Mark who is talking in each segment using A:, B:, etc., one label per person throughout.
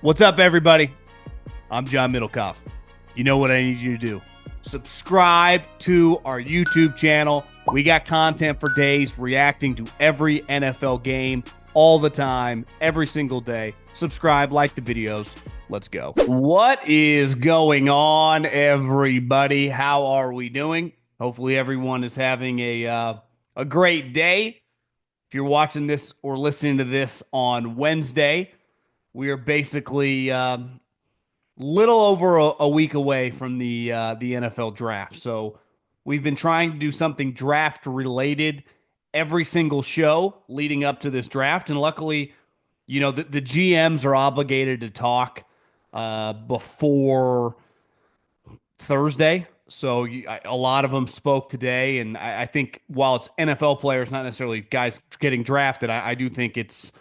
A: What's up, everybody? I'm John Middlekauff. You know what I need you to do. Subscribe to our YouTube channel. We got content for days reacting to every NFL game all the time, every single day. Subscribe, like the videos. Let's go. What is going on, everybody? How are we doing? Hopefully everyone is having a great day. If you're watching this or listening to this on Wednesday, we are basically little over a week away from the NFL draft. So we've been trying to do something draft related every single show leading up to this draft, and luckily, the GMs are obligated to talk before Thursday. So a lot of them spoke today, and I think while it's NFL players, not necessarily guys getting drafted, I do think it's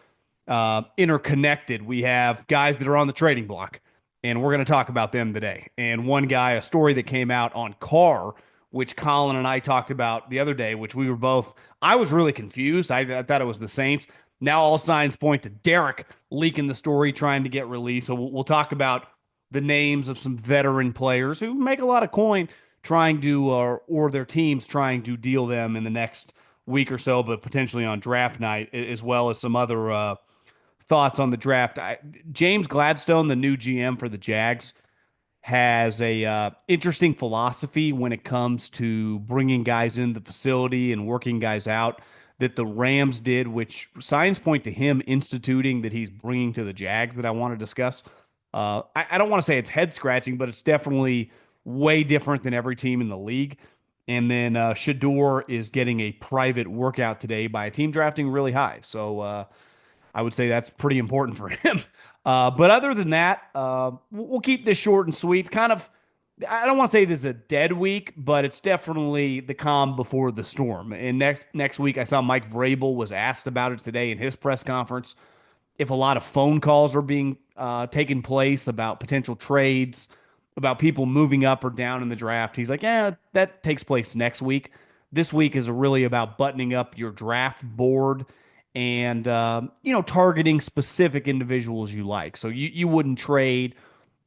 A: interconnected. We have guys that are on the trading block, and we're going to talk about them today. And one guy, a story that came out on Carr, which Colin and I talked about the other day, which we were both, I was really confused. I thought it was the Saints. Now all signs point to Derek leaking the story, trying to get released. So we'll talk about the names of some veteran players who make a lot of coin trying to, or their teams trying to deal them in the next week or so, but potentially on draft night, as well as some other thoughts on the draft. James Gladstone, the new GM for the Jags, has a interesting philosophy when it comes to bringing guys in the facility and working guys out that the Rams did, which signs point to him instituting that he's bringing to the Jags that I want to discuss. I don't want to say it's head scratching, but it's definitely way different than every team in the league. And then Shedeur is getting a private workout today by a team drafting really high. So I would say that's pretty important for him. But other than that, we'll keep this short and sweet. Kind of, I don't want to say this is a dead week, but it's definitely the calm before the storm. And next week, I saw Mike Vrabel was asked about it today in his press conference. If a lot of phone calls are being taken place about potential trades, about people moving up or down in the draft, he's like, yeah, that takes place next week. This week is really about buttoning up your draft board and targeting specific individuals you like. So you wouldn't trade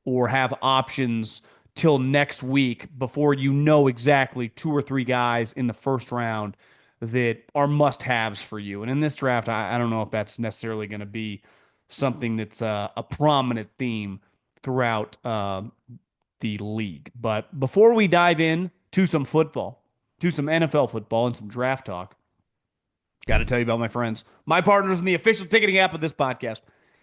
A: or have options till next week before you know exactly two or three guys in the first round that are must-haves for you. And in this draft, I don't know if that's necessarily going to be something that's a prominent theme throughout the league. But before we dive in to some football, to some NFL football and some draft talk, got to tell you about my friends, my partners in the official ticketing app of this podcast,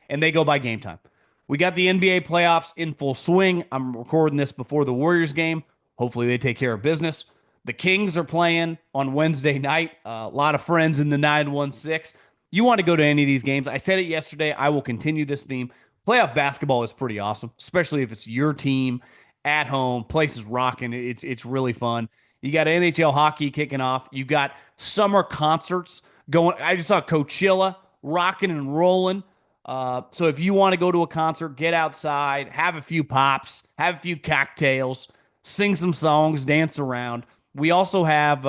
A: and they go by Gametime. We got the NBA playoffs in full swing. I'm recording this before the Warriors game. Hopefully they take care of business. The Kings are playing on Wednesday night. A lot of friends in the 916. You want to go to any of these games. I said it yesterday. I will continue this theme. Playoff basketball is pretty awesome, especially if it's your team at home. Place is rocking. It's really fun. You got NHL hockey kicking off. You got summer concerts going. I just saw Coachella rocking and rolling. So if you want to go to a concert, get outside, have a few pops, have a few cocktails, sing some songs, dance around. We also have,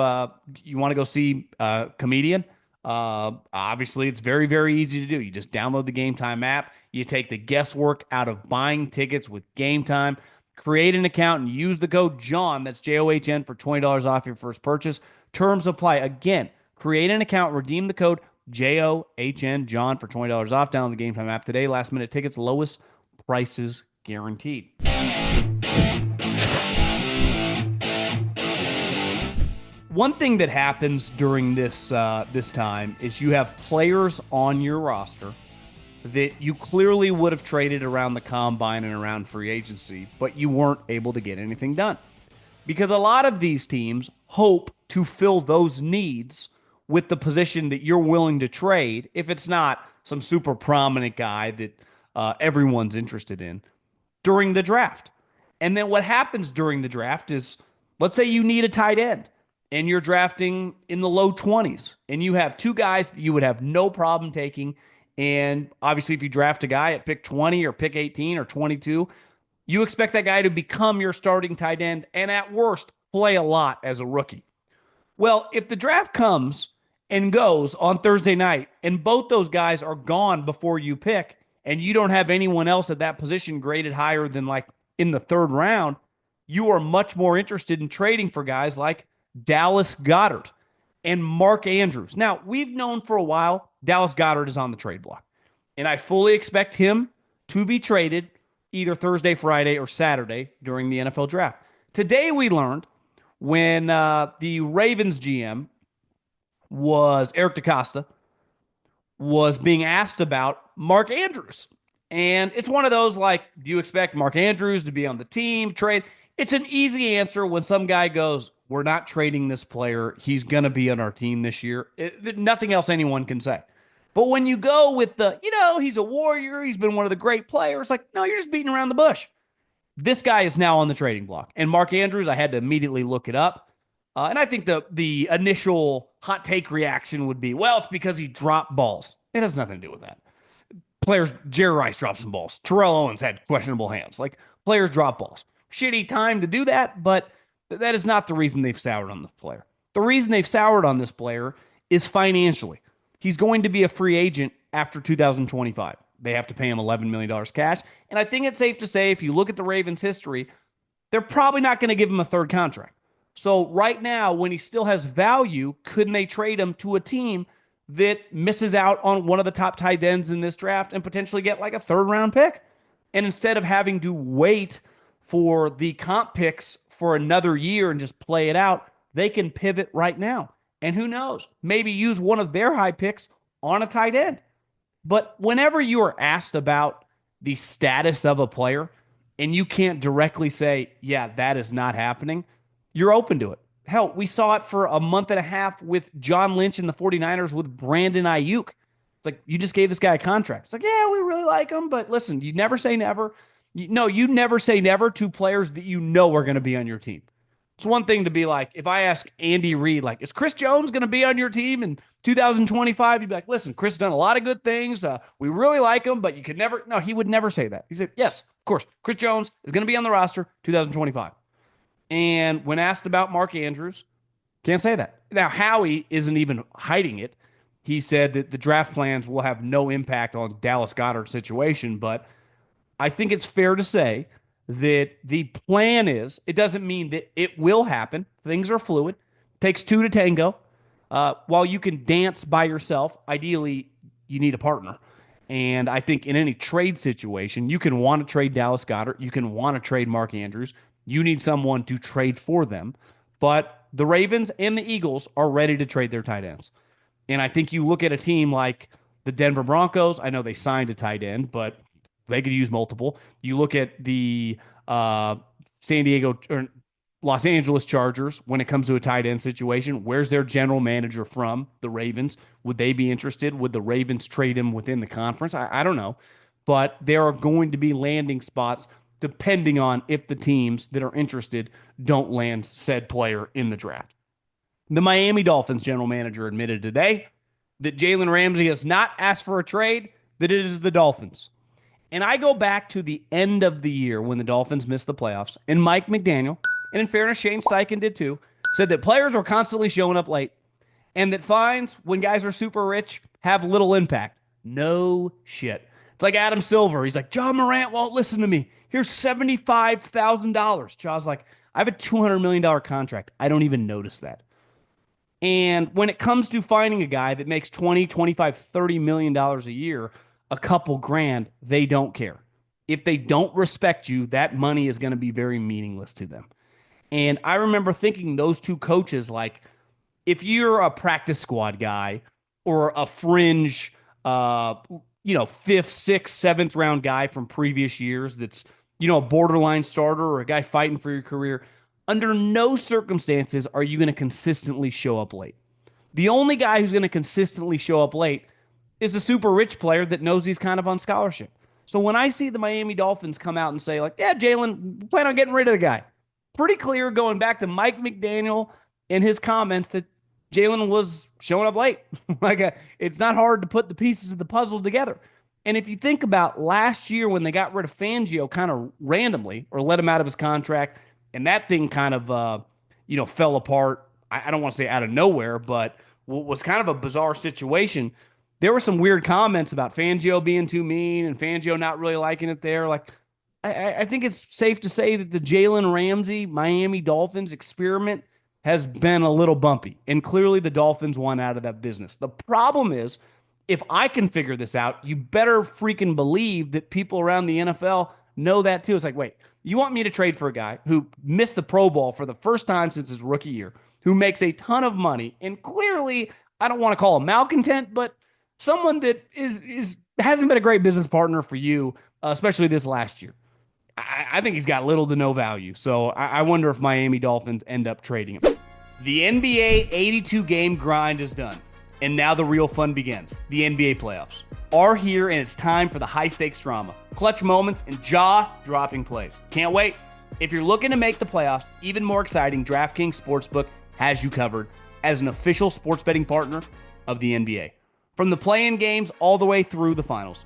A: you want to go see a comedian? Obviously, it's very, very easy to do. You just download the Gametime app. You take the guesswork out of buying tickets with Gametime. Create an account and use the code JOHN, that's JOHN, for $20 off your first purchase. Terms apply. Again, create an account, redeem the code JOHN, John, for $20 off. Download the Gametime app today. Last minute tickets, lowest prices guaranteed. One thing that happens during this time is you have players on your roster that you clearly would have traded around the combine and around free agency, but you weren't able to get anything done. Because a lot of these teams hope to fill those needs with the position that you're willing to trade, if it's not some super prominent guy that everyone's interested in, during the draft. And then what happens during the draft is, let's say you need a tight end, and you're drafting in the low 20s, and you have two guys that you would have no problem taking. And obviously, if you draft a guy at pick 20 or pick 18 or 22, you expect that guy to become your starting tight end and at worst play a lot as a rookie. Well, if the draft comes and goes on Thursday night and both those guys are gone before you pick and you don't have anyone else at that position graded higher than like in the third round, you are much more interested in trading for guys like Dallas Goedert and Mark Andrews. Now, we've known for a while Dallas Goedert is on the trade block, and I fully expect him to be traded either Thursday, Friday, or Saturday during the NFL draft. Today, we learned when the Ravens GM was Eric DeCosta was being asked about Mark Andrews. And it's one of those like, do you expect Mark Andrews to be on the team, trade? It's an easy answer when some guy goes, we're not trading this player. He's going to be on our team this year. Nothing else anyone can say. But when you go with the, he's a warrior, he's been one of the great players, like, no, you're just beating around the bush. This guy is now on the trading block. And Mark Andrews, I had to immediately look it up. And I think the initial hot take reaction would be, well, it's because he dropped balls. It has nothing to do with that. Players, Jerry Rice dropped some balls. Terrell Owens had questionable hands. Like, players drop balls. Shitty time to do that, but that is not the reason they've soured on this player. The reason they've soured on this player is financially. He's going to be a free agent after 2025. They have to pay him $11 million cash. And I think it's safe to say, if you look at the Ravens' history, they're probably not going to give him a third contract. So right now, when he still has value, couldn't they trade him to a team that misses out on one of the top tight ends in this draft and potentially get like a third round pick? And instead of having to wait for the comp picks for another year and just play it out, they can pivot right now. And who knows, maybe use one of their high picks on a tight end. But whenever you are asked about the status of a player and you can't directly say, yeah, that is not happening, you're open to it. Hell, we saw it for a month and a half with John Lynch and the 49ers with Brandon Ayuk. It's like, you just gave this guy a contract. It's like, yeah, we really like him, but listen, you never say never. You never say never to players that you know are going to be on your team. It's one thing to be like, if I ask Andy Reid, like, is Chris Jones going to be on your team in 2025? You'd be like, listen, Chris has done a lot of good things. We really like him, but you could never. No, he would never say that. He said, yes, of course, Chris Jones is going to be on the roster 2025. And when asked about Mark Andrews, can't say that. Now, Howie isn't even hiding it. He said that the draft plans will have no impact on Dallas Goedert's situation, but I think it's fair to say that the plan is, it doesn't mean that it will happen. Things are fluid. Takes two to tango. While you can dance by yourself, ideally, you need a partner. And I think in any trade situation, you can want to trade Dallas Goedert. You can want to trade Mark Andrews. You need someone to trade for them. But the Ravens and the Eagles are ready to trade their tight ends. And I think you look at a team like the Denver Broncos. I know they signed a tight end, but they could use multiple. You look at the San Diego or Los Angeles Chargers when it comes to a tight end situation. Where's their general manager from? The Ravens. Would they be interested? Would the Ravens trade him within the conference? I don't know. But there are going to be landing spots depending on if the teams that are interested don't land said player in the draft. The Miami Dolphins general manager admitted today that Jalen Ramsey has not asked for a trade, that it is the Dolphins. And I go back to the end of the year when the Dolphins missed the playoffs, and Mike McDaniel, and in fairness, Shane Steichen did too, said that players were constantly showing up late, and that fines, when guys are super rich, have little impact. No shit. It's like Adam Silver. He's like, John Morant won't listen to me. Here's $75,000. Jaw's like, I have a $200 million contract. I don't even notice that. And when it comes to finding a guy that makes 20, 25, $30 million a year, a couple grand, they don't care. If they don't respect you, that money is going to be very meaningless to them. And I remember thinking those two coaches, like, if you're a practice squad guy or a fringe, fifth, sixth, seventh round guy from previous years that's, a borderline starter or a guy fighting for your career, under no circumstances are you going to consistently show up late. The only guy who's going to consistently show up late is a super rich player that knows he's kind of on scholarship. So when I see the Miami Dolphins come out and say, like, yeah, Jalen, plan on getting rid of the guy, pretty clear going back to Mike McDaniel and his comments that Jalen was showing up late. It's not hard to put the pieces of the puzzle together. And if you think about last year when they got rid of Fangio kind of randomly or let him out of his contract, and that thing kind of, fell apart. I don't want to say out of nowhere, but was kind of a bizarre situation. there were some weird comments about Fangio being too mean and Fangio not really liking it there. Like, I think it's safe to say that the Jalen Ramsey Miami Dolphins experiment has been a little bumpy, and clearly the Dolphins won out of that business. The problem is, if I can figure this out, you better freaking believe that people around the NFL know that too. It's like, wait, you want me to trade for a guy who missed the Pro Bowl for the first time since his rookie year, who makes a ton of money, and clearly, I don't want to call him malcontent, but someone that is hasn't been a great business partner for you, especially this last year. I think he's got little to no value. So I wonder if Miami Dolphins end up trading him. The NBA 82 game grind is done. And now the real fun begins. The NBA playoffs are here, and it's time for the high stakes drama, clutch moments, and jaw dropping plays. Can't wait. If you're looking to make the playoffs even more exciting, DraftKings Sportsbook has you covered as an official sports betting partner of the NBA. From the play-in games all the way through the finals.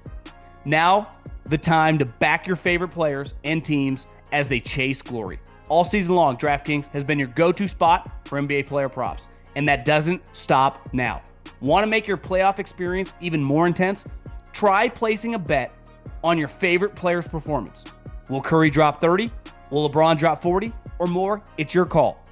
A: Now, the time to back your favorite players and teams as they chase glory. All season long, DraftKings has been your go-to spot for NBA player props, and that doesn't stop now. Want to make your playoff experience even more intense? Try placing a bet on your favorite player's performance. Will Curry drop 30? Will LeBron drop 40 or more? It's your call.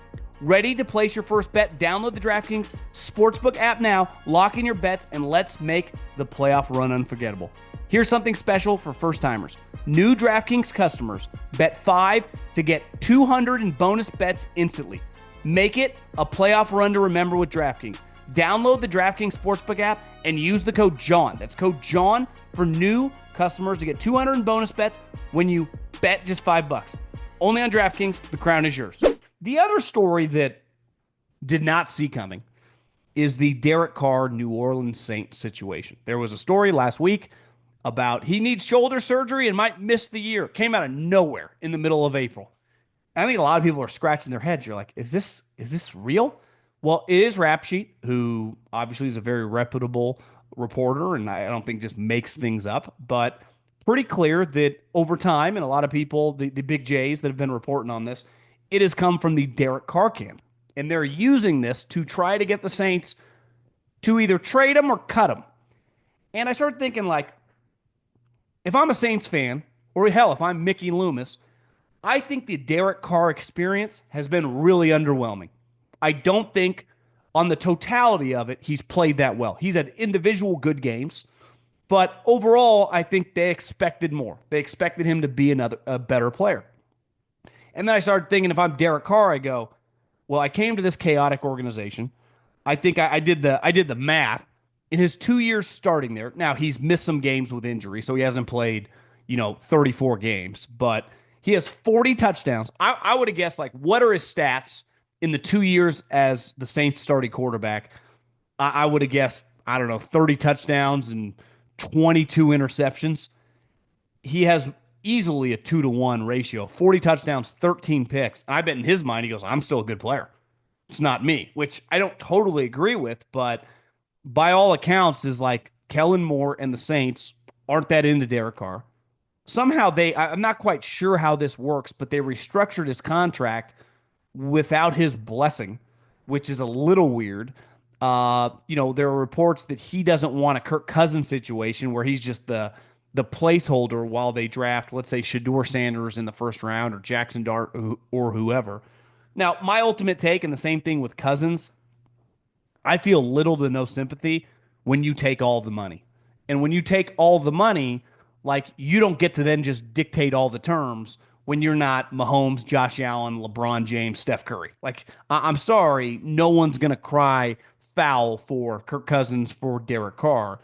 A: Ready to place your first bet? Download the DraftKings Sportsbook app now, lock in your bets, and let's make the playoff run unforgettable. Here's something special for first-timers. New DraftKings customers bet $5 to get $200 in bonus bets instantly. Make it a playoff run to remember with DraftKings. Download the DraftKings Sportsbook app and use the code JOHN. That's code JOHN for new customers to get $200 in bonus bets when you bet just $5. Only on DraftKings. The crown is yours. The other story that did not see coming is the Derek Carr New Orleans Saints situation. There was a story last week about he needs shoulder surgery and might miss the year. Came out of nowhere in the middle of April. I think a lot of people are scratching their heads. You're like, is this real? Well, it is Rap Sheet, who obviously is a very reputable reporter, and I don't think just makes things up, but pretty clear that over time, and a lot of people, the big J's that have been reporting on this, it has come from the Derek Carr camp. And they're using this to try to get the Saints to either trade him or cut him. And I started thinking, like, if I'm a Saints fan, or hell, if I'm Mickey Loomis, I think the Derek Carr experience has been really underwhelming. I don't think on the totality of it, he's played that well. He's had individual good games, but overall, I think they expected more. They expected him to be a better player. And then I started thinking, if I'm Derek Carr, I go, well, I came to this chaotic organization. I think I did the math. In his 2 years starting there, now he's missed some games with injury, so he hasn't played, 34 games, but he has 40 touchdowns. I would have guessed, like, what are his stats in the 2 years as the Saints starting quarterback? I would have guessed, 30 touchdowns and 22 interceptions. He has easily a 2-to-1 ratio, 40 touchdowns, 13 picks. I bet in his mind, he goes, I'm still a good player. It's not me, which I don't totally agree with, but by all accounts is like Kellen Moore and the Saints aren't that into Derek Carr. Somehow I'm not quite sure how this works, but they restructured his contract without his blessing, which is a little weird. There are reports that he doesn't want a Kirk Cousins situation where he's just the placeholder while they draft, let's say, Shedeur Sanders in the first round or Jackson Dart or whoever. Now, my ultimate take, and the same thing with Cousins, I feel little to no sympathy when you take all the money. And when you take all the money, like, you don't get to then just dictate all the terms when you're not Mahomes, Josh Allen, LeBron James, Steph Curry. Like, I'm sorry, no one's going to cry foul for Kirk Cousins, for Derek Carr.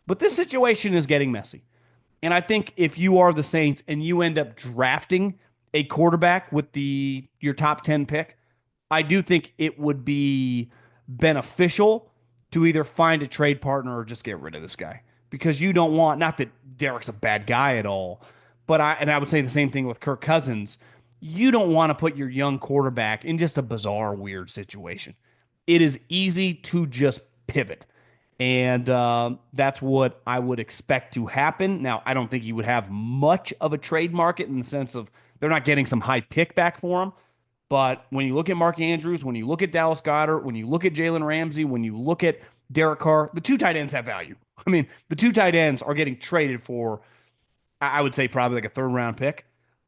A: But this situation is getting messy. And I think if you are the Saints and you end up drafting a quarterback with your top 10 pick, I do think it would be beneficial to either find a trade partner or just get rid of this guy, because you don't want, not that Derek's a bad guy at all, but I would say the same thing with Kirk Cousins. You don't want to put your young quarterback in just a bizarre, weird situation. It is easy to just pivot. And that's what I would expect to happen. Now, I don't think he would have much of a trade market in the sense of they're not getting some high pick back for him. But when you look at Mark Andrews, when you look at Dallas Goedert, when you look at Jalen Ramsey, when you look at Derek Carr. The two tight ends have value. I mean, the two tight ends are getting traded for, I would say, probably like a third round pick.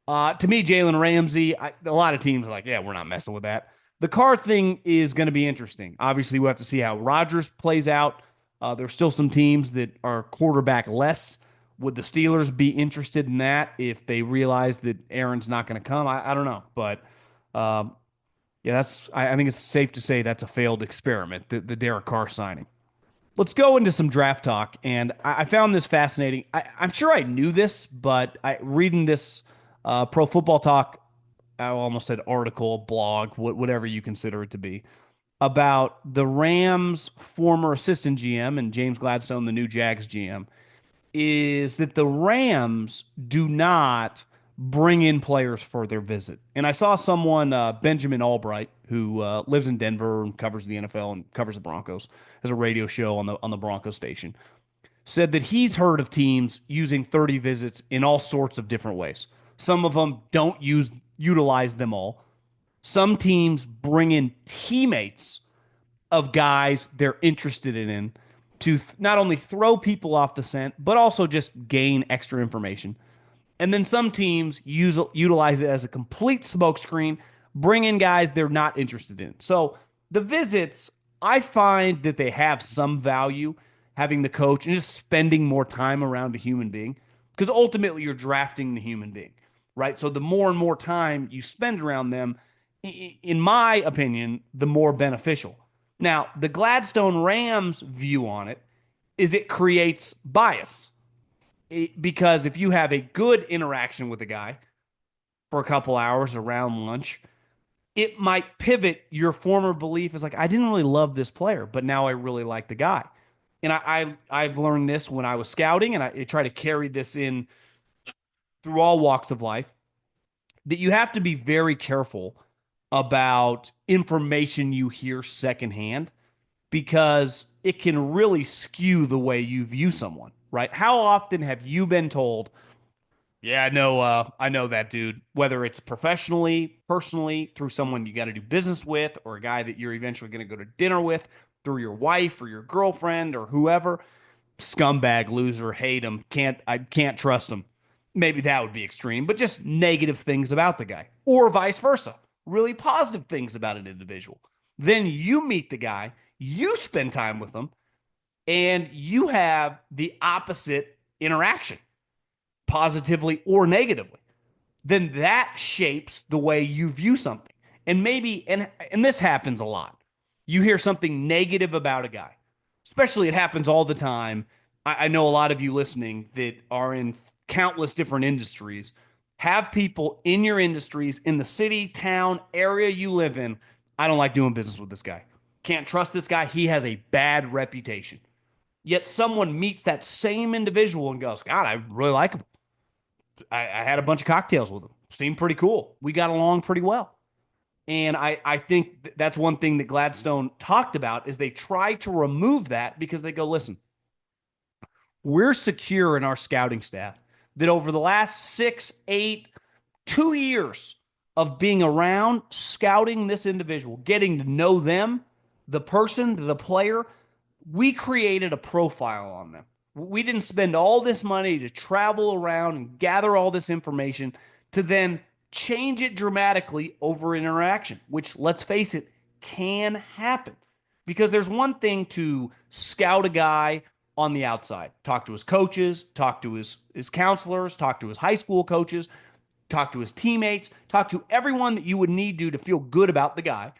A: To me, Jalen Ramsey, a lot of teams are like, yeah, we're not messing with that. The Carr thing is going to be interesting. Obviously, we have to see how Rodgers plays out. There's still some teams that are quarterback less. Would the Steelers be interested in that if they realize that Aaron's not going to come? I don't know, but um, yeah, I think it's safe to say that's a failed experiment. The Derek Carr signing. Let's go into some draft talk, and I found this fascinating. I'm sure I knew this, but reading this Pro Football Talk, I almost said article, blog, whatever you consider it to be, about the Rams' former assistant GM and James Gladstone, the new Jags GM, is that the Rams do not bring in players for their visit. And I saw someone, Benjamin Albright, who lives in Denver and covers the NFL and covers the Broncos, has a radio show on the Broncos station, said that he's heard of teams using 30 visits in all sorts of different ways. Some of them don't utilize them all. Some teams bring in teammates of guys they're interested in to not only throw people off the scent, but also just gain extra information. And then some teams utilize it as a complete smokescreen, bring in guys they're not interested in. So the visits, I find that they have some value having the coach and just spending more time around a human being because ultimately you're drafting the human being, right? So the more and more time you spend around them, in my opinion, the more beneficial. Now, the Gladstone Rams view on it is it creates bias because if you have a good interaction with a guy for a couple hours around lunch, it might pivot your former belief as like, I didn't really love this player, but now I really like the guy. And I've learned this when I was scouting, and I try to carry this in through all walks of life, that you have to be very careful about information you hear secondhand because it can really skew the way you view someone, right? How often have you been told, yeah, I know that dude, whether it's professionally, personally, through someone you got to do business with, or a guy that you're eventually going to go to dinner with, through your wife or your girlfriend or whoever, scumbag, loser, hate him, I can't trust him. Maybe that would be extreme, but just negative things about the guy, or vice versa, really positive things about an individual. Then you meet the guy, you spend time with them, and you have the opposite interaction, positively or negatively. Then that shapes the way you view something. And maybe, and this happens a lot. You hear something negative about a guy, especially it happens all the time. I know a lot of you listening that are in countless different industries have people in your industries in the city, town, area you live in. I don't like doing business with this guy. Can't trust this guy. He has a bad reputation. Yet someone meets that same individual and goes, God, I really like him. I had a bunch of cocktails with him. Seemed pretty cool. We got along pretty well. And I think that's one thing that Gladstone talked about is they try to remove that because they go, listen, we're secure in our scouting staff that over the last 6, 8, 2 years of being around scouting this individual, getting to know them, the person, the player, we created a profile on them. We didn't spend all this money to travel around and gather all this information to then change it dramatically over interaction, which, let's face it, can happen. Because there's one thing to scout a guy on the outside, talk to his coaches, talk to his counselors, talk to his high school coaches, talk to his teammates, talk to everyone that you would need to feel good about the guy,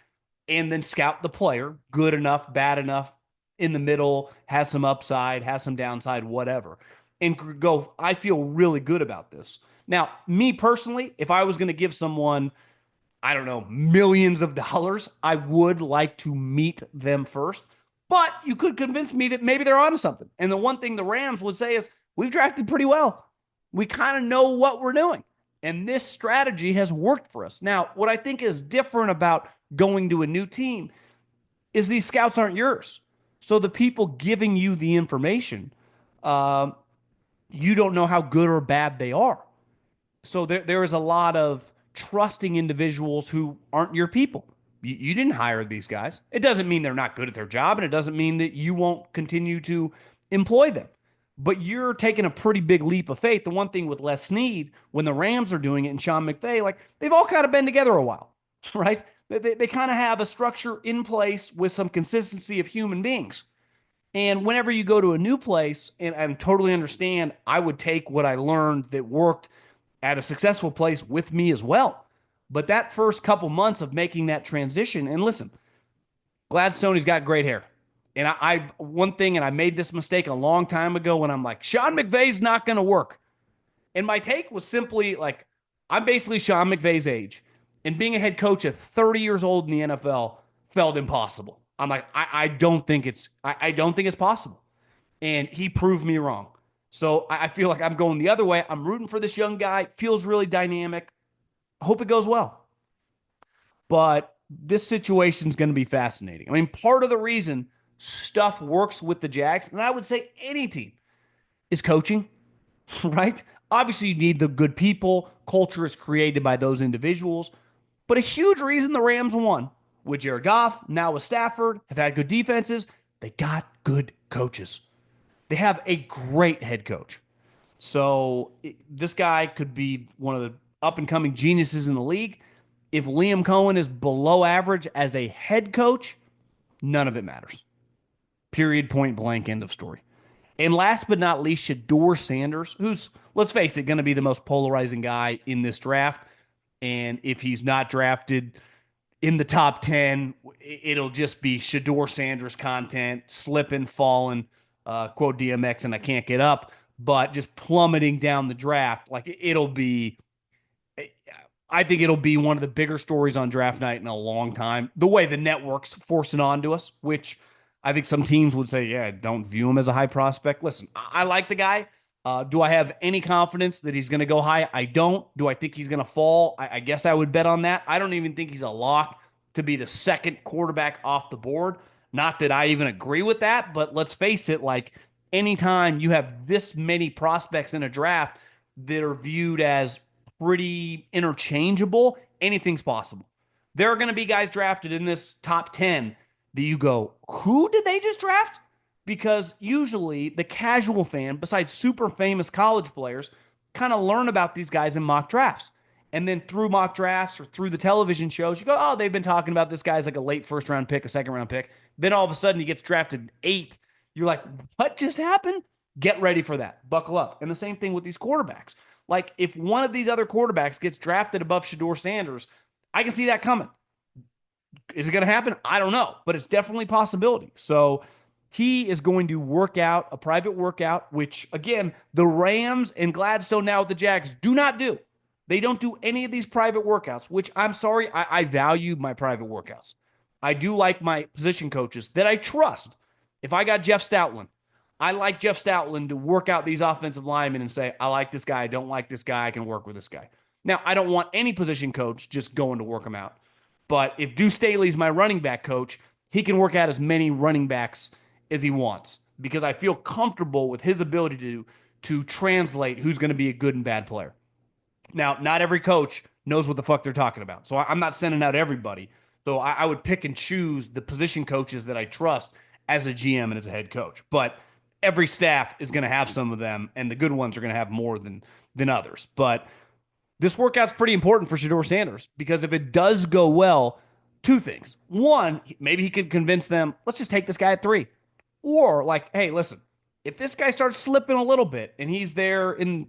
A: and then scout the player, good enough, bad enough, in the middle, has some upside, has some downside, whatever, and go, I feel really good about this. Now, me personally, if I was going to give someone, I don't know, millions of dollars, I would like to meet them first. But you could convince me that maybe they're onto something. And the one thing the Rams would say is, we've drafted pretty well. We kind of know what we're doing. And this strategy has worked for us. Now, what I think is different about going to a new team is these scouts aren't yours. So the people giving you the information, uh, you don't know how good or bad they are. So there is a lot of trusting individuals who aren't your people. You didn't hire these guys. It doesn't mean they're not good at their job, and it doesn't mean that you won't continue to employ them. But you're taking a pretty big leap of faith. The one thing with Les Snead, when the Rams are doing it, and Sean McVay, like they've all kind of been together a while, right? They kind of have a structure in place with some consistency of human beings. And whenever you go to a new place, and totally understand, I would take what I learned that worked at a successful place with me as well. But that first couple months of making that transition, and listen, Gladstone's got great hair. And one thing, and I made this mistake a long time ago when I'm like, Sean McVay's not going to work. And my take was simply like, I'm basically Sean McVay's age. And being a head coach at 30 years old in the NFL felt impossible. I'm like, I don't think it's possible. And he proved me wrong. So I feel like I'm going the other way. I'm rooting for this young guy. Feels really dynamic. I hope it goes well. But this situation is going to be fascinating. I mean, part of the reason stuff works with the Jags, and I would say any team, is coaching, right? Obviously, you need the good people. Culture is created by those individuals. But a huge reason the Rams won with Jared Goff, now with Stafford, have had good defenses. They got good coaches. They have a great head coach. So this guy could be one of the up and coming geniuses in the league. If Liam Cohen is below average as a head coach, none of it matters. Period, point blank, end of story. And last but not least, Shedeur Sanders, who's, let's face it, going to be the most polarizing guy in this draft. And if he's not drafted in the top 10, it'll just be Shedeur Sanders content, slipping, falling, quote DMX, and I can't get up, but just plummeting down the draft. Like it'll be, I think it'll be one of the bigger stories on draft night in a long time. The way the networks force it onto us, which I think some teams would say, yeah, don't view him as a high prospect. Listen, I like the guy. Do I have any confidence that he's going to go high? I don't. Do I think he's going to fall? I guess I would bet on that. I don't even think he's a lock to be the second quarterback off the board. Not that I even agree with that, but let's face it, like anytime you have this many prospects in a draft that are viewed as pretty interchangeable, anything's possible. There are going to be guys drafted in this top 10 that you go, who did they just draft? Because usually the casual fan, besides super famous college players, kind of learn about these guys in mock drafts. And then through mock drafts or through the television shows, you go, oh, they've been talking about this guy's like a late first round pick, a second round pick. Then all of a sudden he gets drafted eighth. You're like, what just happened? Get ready for that. Buckle up. And the same thing with these quarterbacks. Like if one of these other quarterbacks gets drafted above Shedeur Sanders, I can see that coming. Is it going to happen? I don't know, but it's definitely a possibility. So he is going to work out a private workout, which again, the Rams and Gladstone now with the Jags do not do. They don't do any of these private workouts, which I'm sorry, I value my private workouts. I do like my position coaches that I trust. If I got Jeff Stoutland, I like Jeff Stoutland to work out these offensive linemen and say, I like this guy, I don't like this guy, I can work with this guy. Now, I don't want any position coach just going to work them out. But if Deuce Staley's my running back coach, he can work out as many running backs as he wants because I feel comfortable with his ability to translate who's going to be a good and bad player. Now, not every coach knows what the fuck they're talking about. So I'm not sending out everybody. So I would pick and choose the position coaches that I trust as a GM and as a head coach. But every staff is going to have some of them, and the good ones are going to have more than others. But this workout's pretty important for Shedeur Sanders because if it does go well, two things. One, maybe he could convince them, let's just take this guy at 3. Or like, hey, listen, if this guy starts slipping a little bit and he's there in,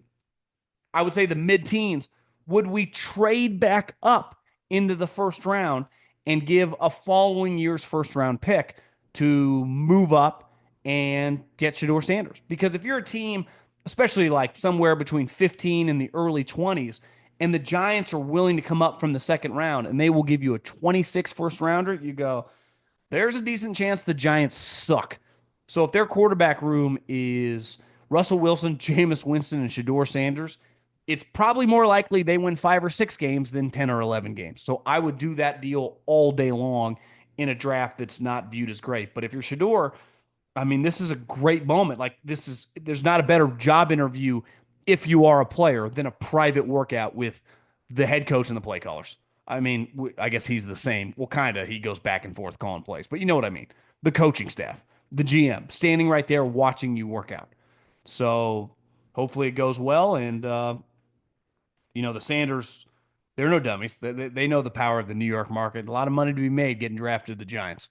A: I would say the mid-teens, would we trade back up into the first round and give a following year's first round pick to move up and get Shedeur Sanders? Because if you're a team, especially like somewhere between 15 and the early 20s, and the Giants are willing to come up from the second round and they will give you a 26 first rounder, you go, there's a decent chance the Giants suck. So if their quarterback room is Russell Wilson, Jameis Winston, and Shedeur Sanders, it's probably more likely they win 5 or 6 games than 10 or 11 games. So I would do that deal all day long in a draft that's not viewed as great. But if you're Shedeur, I mean, this is a great moment. Like there's not a better job interview if you are a player than a private workout with the head coach and the play callers. I mean, I guess he's the same. Well, kind of. He goes back and forth calling plays, but you know what I mean. The coaching staff, the GM, standing right there watching you work out. So hopefully it goes well. And, the Sanders, they're no dummies. They know the power of the New York market. A lot of money to be made getting drafted to the Giants.